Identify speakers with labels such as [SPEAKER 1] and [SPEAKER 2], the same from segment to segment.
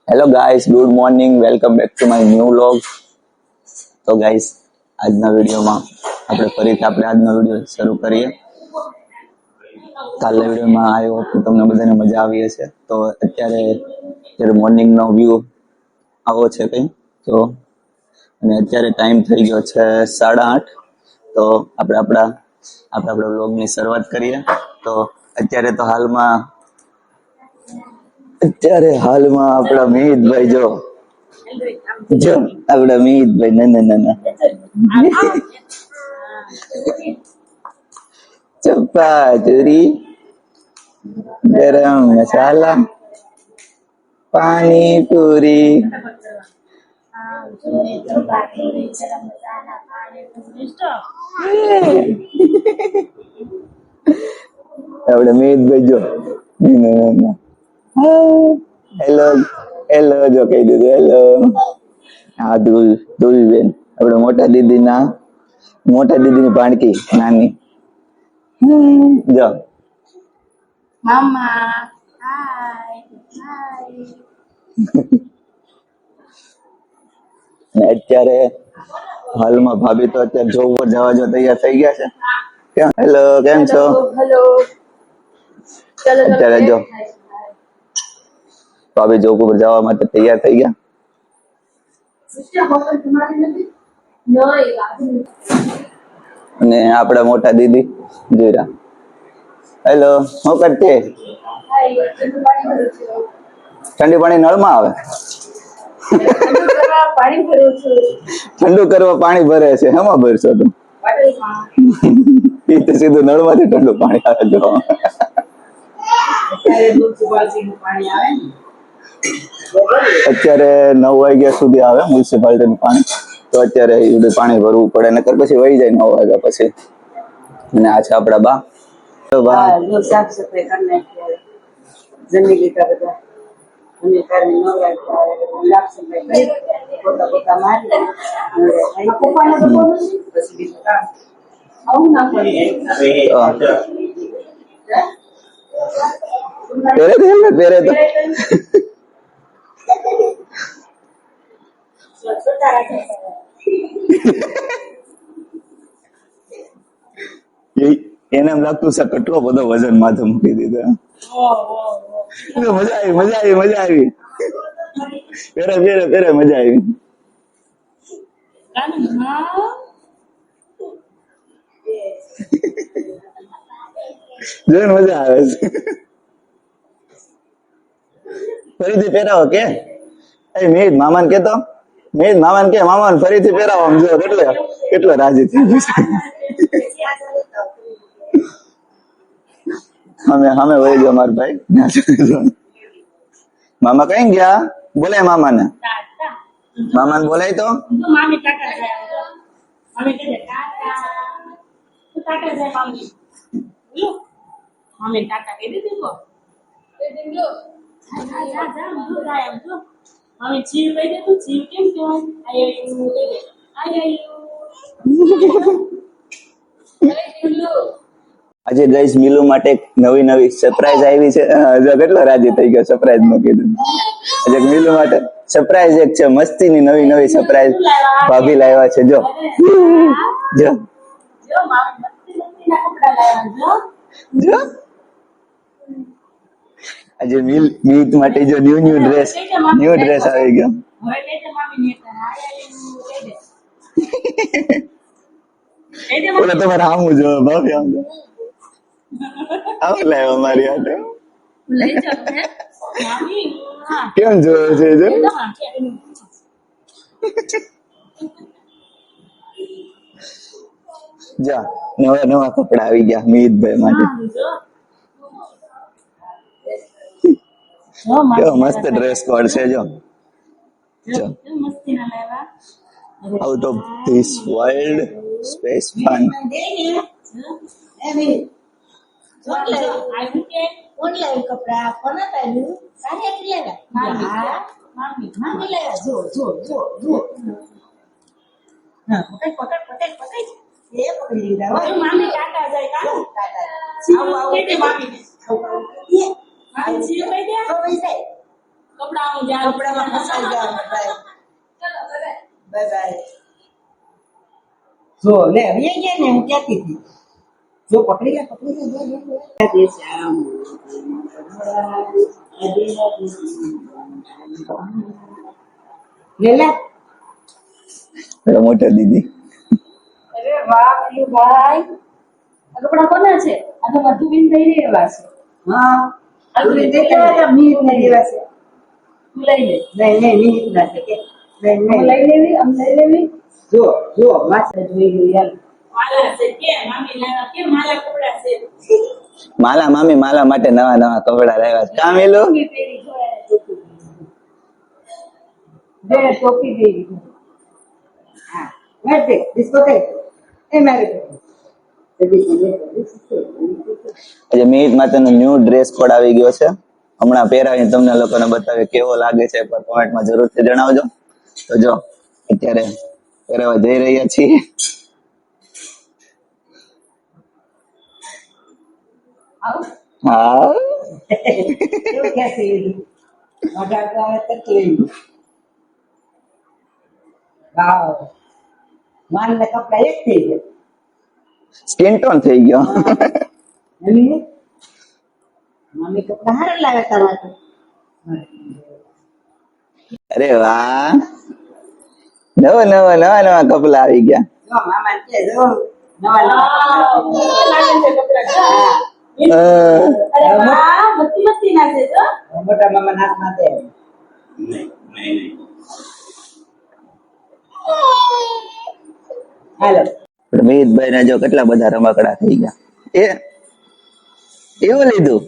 [SPEAKER 1] Hello guys, good morning, welcome back to my new vlog. તો guys, આજના વિડીયોમાં આપણે આજનો વિડીયો શરૂ કરીએ. કાલના વિડીયોમાં આઈ હોપ કે તમને બધાને મજા આવી હશે. તો અત્યારે મોર્નિંગનો વ્યૂ આવો છે કંઈ તો, અને અત્યારે ટાઈમ થઈ ગયો છે 8:30. તો આપણે આપણા વ્લોગની શરૂઆત કરીએ. તો અત્યારે આપણા મિહિતભાઈ જો આપણા મિહિતભાઈ નાના ચપાચુરી, ગરમ મસાલા, પાણી પૂરી. આપણે મિહિતભાઈ જો હેલો જો કહી દીધું હેલો. હા ધૂલબેન આપણે મોટા દીદીની ભાણકી નાની જો
[SPEAKER 2] મામા હાય
[SPEAKER 1] અત્યારે હાલમાં ભાભી તો અત્યારે જોબ પર જવા જો તૈયાર થઈ ગયા છે. હેલો, કેમ છો?
[SPEAKER 2] હેલો
[SPEAKER 1] અત્યારે જો ભાભી જોબ ઉપર જવા માટે તૈયાર થઈ ગયા. અને આપડા મોટા દીદી જોઈરા. હેલો, શું કરતે? ઠંડી પાણી નળમાં આવે? ઠંડુ કરવા પાણી ભરે છે. હેમાં ભરશો તું? એ તો સીધું નળમાંથી ઠંડુ પાણી આવે. જો અત્યારે 9 વાગ્યા સુધી આવે મ્યુનિસિપાલિટીનું પાણી. તો અત્યારે એ બધું પાણી ભરવું પડે, નકર પછી વહી જાય 9 વાગ્યા પછી. અને આ છે આપડા બા. તો બા
[SPEAKER 2] સાફ સફાઈ કરીને જમી લીધા બધા અને કારની નવરા સફાઈ પોતા મારી પછી બીજું કામ આવું ના પડી
[SPEAKER 1] પહેરે તો એને એમ લાગતું છે કેટલો બધો વજન માથે મૂકી દીધો. મજા આવી પેરે મજા આવી. જોઈને મજા આવે છે. ફરીથી પહેરાવો કે મિહિત મામાને કેતો, મિહિત મામાને કે મામાને ફરીથી પહેરાવો. આમ જો કેટલો રાજી થઈ ગયો છે. અમે વહી ગયો મારો ભાઈ. મામા કઈ ગયા? બોલાય મામાને બોલાય તો
[SPEAKER 2] મામી ટાટા જાય મામી કહે ટાટા જાય મામી ટાટા કહી દીધી કો મામી જીવ કહી દે તું જીવ કેમ કહેવાય?
[SPEAKER 1] આજે ગાઈસ મિલુ માટે નવી સરપ્રાઈઝ આવી છે. કેટલો રાજી થઈ ગયો સરપ્રાઈઝ નું કીધું. આજે મિલુ માટે સરપ્રાઈઝ એક છે, મસ્તીની નવી સરપ્રાઈઝ ભાભી લાવ્યા છે. જો આજે મિહિત માટે જો ન્યુ ડ્રેસ આવી ગયો. ઓલા તમારે આવું જો ભાભી આમ જો આવું લાવ્યો મારી હાથે. કેમ જોયો છે જો જા નવા કપડા આવી ગયા મિહિતભાઈ માટે. કેવો મસ્ત ડ્રેસ કોડ છે. જો out of this world space fun.
[SPEAKER 2] Online કપડા કોના તાર્યું સારી લેવા મામી લેવા જો હા પકડ એ પકડી લીધા હોય. મામી ટાટા જાય કાનું ટાટા આવું મામી મામી જીવ કહી દે કપડામાં ફસાઈ જાવ બધાય. Bye bye. જો લે આવી ગયા ને હું ક્યાંથી હતી જો પકડી લે દેશે આમ લે લે
[SPEAKER 1] પેલા મોટા દીદી
[SPEAKER 2] અરે વાહ ભાઈ આ કપડા કોના છે આ તો મધુબીન થઈ રહેવા છે હા આ તો મીર ને રહેવા છે તું લઈ લે નહીં મીર ના છે કે નહીં લઈ લેવી આમ લઈ લેવી જો જો માથે જોઈ ગઈ યાર માલા છે કે મામી લાવા કે માલા કપડા છે
[SPEAKER 1] માલા મામી માલા માટે નવા નવા કપડા લાવ્યા છે કામ એલું
[SPEAKER 2] દે ટોપી દે હા મેં દે ડિસ્કો દે એ મારે
[SPEAKER 1] આજે મીત માતાનો ન્યૂ ડ્રેસ કોડ આવી ગયો છે હમણાં પહેરાવીને તમને લોકોને બતાવે કેવો લાગે છે પર કોમેન્ટમાં જરૂરથી જણાવજો તો જો અત્યારે પહેરાવા જઈ રહ્યા છીએ હા
[SPEAKER 2] એવું ક્યાંથી લીધું મજા તો આવે તો લઈ વાવ માનને કપડા એક થઈ ગયા
[SPEAKER 1] સ્કિન ટોન થઈ ગયો
[SPEAKER 2] મમ્મી મમ્મી કપડા હારા લાવે તારા તો
[SPEAKER 1] અરે વાહ નવા નવા નવા નવા કપડા આવી ગયા
[SPEAKER 2] જો મામા કે જો નવા લાગે છે કપડા અરે વાહ મસ્તી મસ્તી નાચે તો મોટા મામા નાચ નાચે હાલો
[SPEAKER 1] મીતભાઈ ના જો કેટલા બધા રમકડા થઈ ગયા એવું લીધું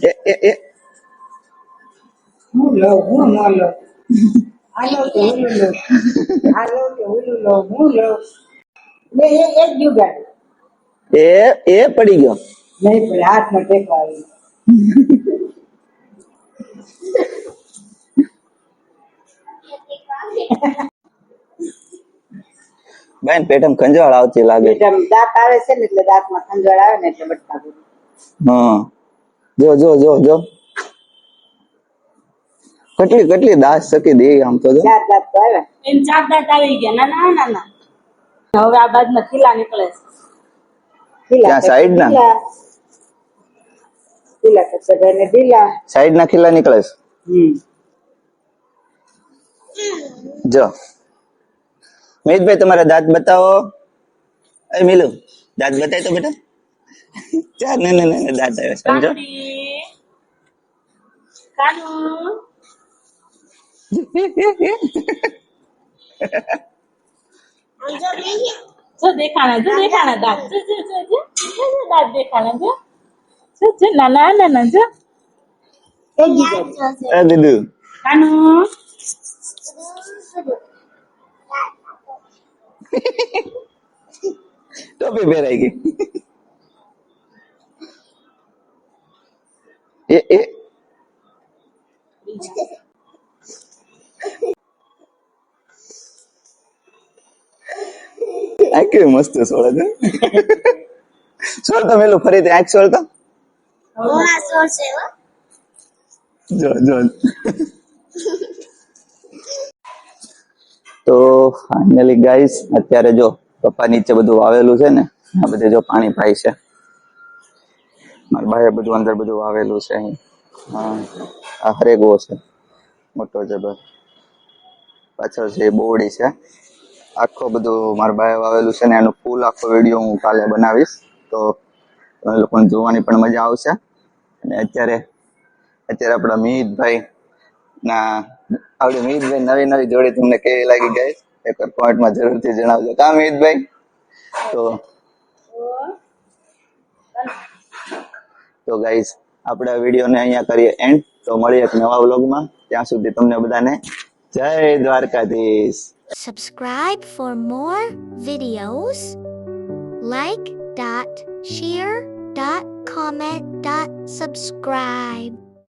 [SPEAKER 1] એ
[SPEAKER 2] હું લો હું ન લો આલો તો હું લો આલો તો હું લો હું લો લે એક જુગાડ
[SPEAKER 1] એ પડી ગયો
[SPEAKER 2] નહીં પડે હાથમાં ટેકો આવી
[SPEAKER 1] બેન પેટમ ખંજવાળ આવતી લાગે
[SPEAKER 2] દાંત આવે છે ને એટલે દાંતમાં ખંજવાળ આવે ને એટલે બટકા બોલું
[SPEAKER 1] હા જો જો જો જો કેટલી કેટલી દાસ સકી દે આમ તો જો
[SPEAKER 2] ચાર દાંત તો આવે એમ ચાર દાંત આવી ગયા ના ના ના ના હવે આ બાજુમાં ખીલા નીકળે છે
[SPEAKER 1] ક્યાં સાઈડ ના
[SPEAKER 2] ખીલા કરશે ભાઈને ઢીલા
[SPEAKER 1] સાઈડ ના ખીલા નીકળે છે જો મિતભાઈ તમારા દાંત બતાવો એ મિલુ દાંત બતાય તો બેટા ચાર ને દાંત આવે સમજો
[SPEAKER 2] કાનુ જો દેખાણા દાંત જો દાંત દેખાણા જો નાના નાના જો
[SPEAKER 1] દીદુ
[SPEAKER 2] કાનુ
[SPEAKER 1] ટોપી પહેરાઈ ગઈ એ આ કેવી મસ્ત સોળે છે સોળતા મેલું ફરીથી આંખ સોળતા જો જો તો ફાઇનલી ગાઈસ અત્યારે જો પપ્પા નીચે બધું વાવેલું છે ને આ બધે જો પાણી પાય છે મારા ભાઈએ બધું અંદર બધું વાવેલું છે અહીં આ હરેગવો છે મોટો જબર પાછળ છે બોવડી છે આખો બધું મારા ભાઈએ વાવેલું છે ને એનું ફૂલ આખો વિડીયો હું કાલે બનાવીશ તો તમે લોકોને જોવાની પણ મજા આવશે અને અત્યારે આપણા મિહિતભાઈ ના આવડી મિહિતભાઈ નવી નવી જોડી તમને કેવી લાગી ગઈ એક કોમેન્ટમાં જરૂરથી જણાવજો કા મિહિતભાઈ તો ગાઈઝ આપણે આ વિડીયોને અહીંયા કરીએ એન્ડ તો મળીએ એક નવા વ્લોગમાં ત્યાં સુધી તમને બધાને જય Dwarkadhish.
[SPEAKER 3] Subscribe for more videos. Like, share, comment, subscribe.